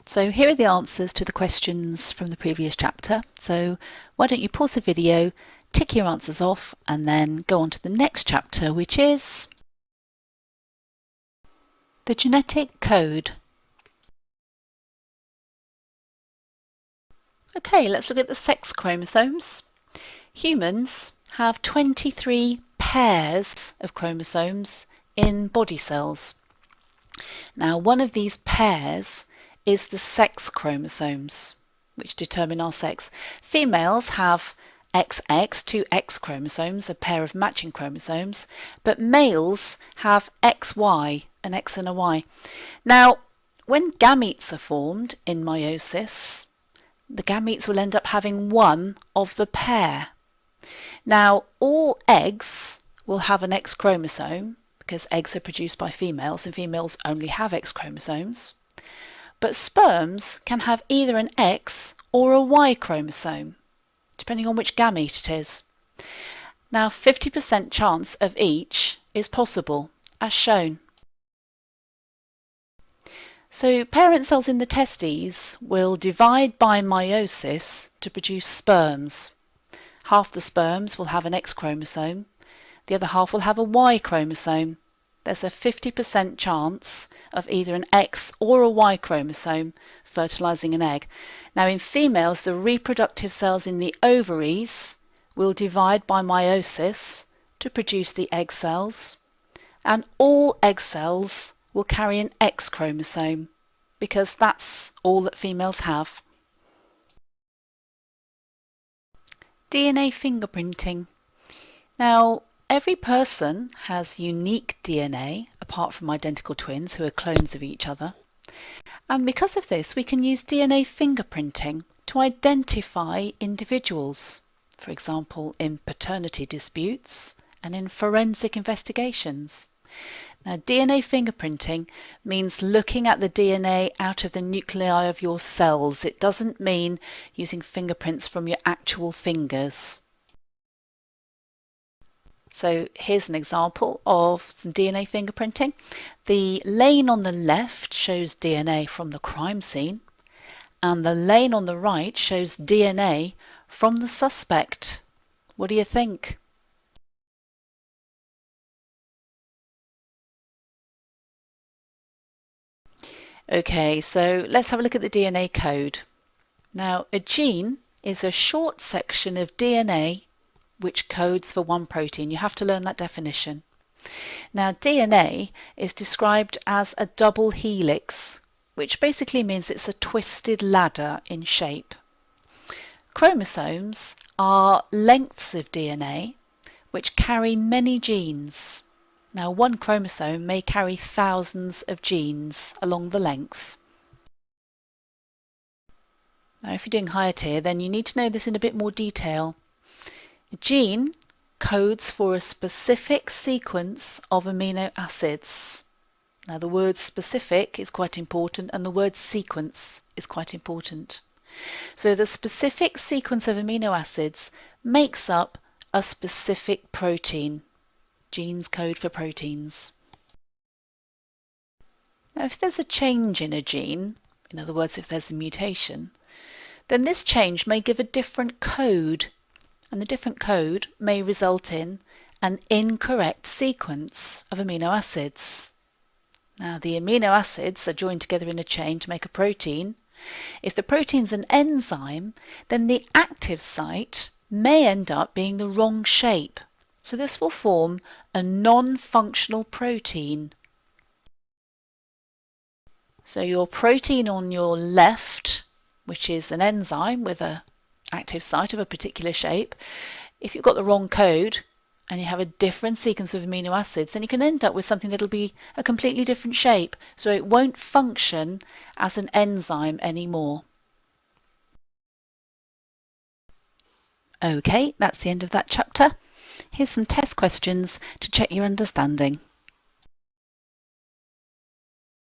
So here are the answers to the questions from the previous chapter. So why don't you pause the video, tick your answers off, and then go on to the next chapter, which is the genetic code. Okay, let's look at the sex chromosomes. Humans have 23 pairs of chromosomes in body cells. Now, one of these pairs is the sex chromosomes, which determine our sex. Females have XX, two X chromosomes, a pair of matching chromosomes, but males have XY, an X and a Y. Now, when gametes are formed in meiosis, the gametes will end up having one of the pair. Now, all eggs will have an X chromosome because eggs are produced by females and females only have X chromosomes. But sperms can have either an X or a Y chromosome, depending on which gamete it is. Now, 50% chance of each is possible, as shown. So parent cells in the testes will divide by meiosis to produce sperms. Half the sperms will have an X chromosome, the other half will have a Y chromosome. There's a 50% chance of either an X or a Y chromosome fertilizing an egg. Now in females, the reproductive cells in the ovaries will divide by meiosis to produce the egg cells, and all egg cells will carry an X chromosome because that's all that females have. DNA fingerprinting. Now, every person has unique DNA, apart from identical twins who are clones of each other. And because of this, we can use DNA fingerprinting to identify individuals, for example, in paternity disputes and in forensic investigations. Now, DNA fingerprinting means looking at the DNA out of the nuclei of your cells. It doesn't mean using fingerprints from your actual fingers. So here's an example of some DNA fingerprinting. The lane on the left shows DNA from the crime scene, and the lane on the right shows DNA from the suspect. What do you think? Okay, so let's have a look at the DNA code. Now, a gene is a short section of DNA which codes for one protein. You have to learn that definition. Now, DNA is described as a double helix, which basically means it's a twisted ladder in shape. Chromosomes are lengths of DNA which carry many genes. Now, one chromosome may carry thousands of genes along the length. Now, if you're doing higher tier, then you need to know this in a bit more detail. A gene codes for a specific sequence of amino acids. Now, the word specific is quite important, and the word sequence is quite important. So the specific sequence of amino acids makes up a specific protein. Genes code for proteins. Now, if there's a change in a gene, in other words, if there's a mutation, then this change may give a different code, and the different code may result in an incorrect sequence of amino acids. Now, the amino acids are joined together in a chain to make a protein. If the protein's an enzyme, then the active site may end up being the wrong shape. So this will form a non-functional protein. So your protein on your left, which is an enzyme with an active site of a particular shape, if you've got the wrong code and you have a different sequence of amino acids, then you can end up with something that'll be a completely different shape. So it won't function as an enzyme anymore. Okay, that's the end of that chapter. Here's some test questions to check your understanding.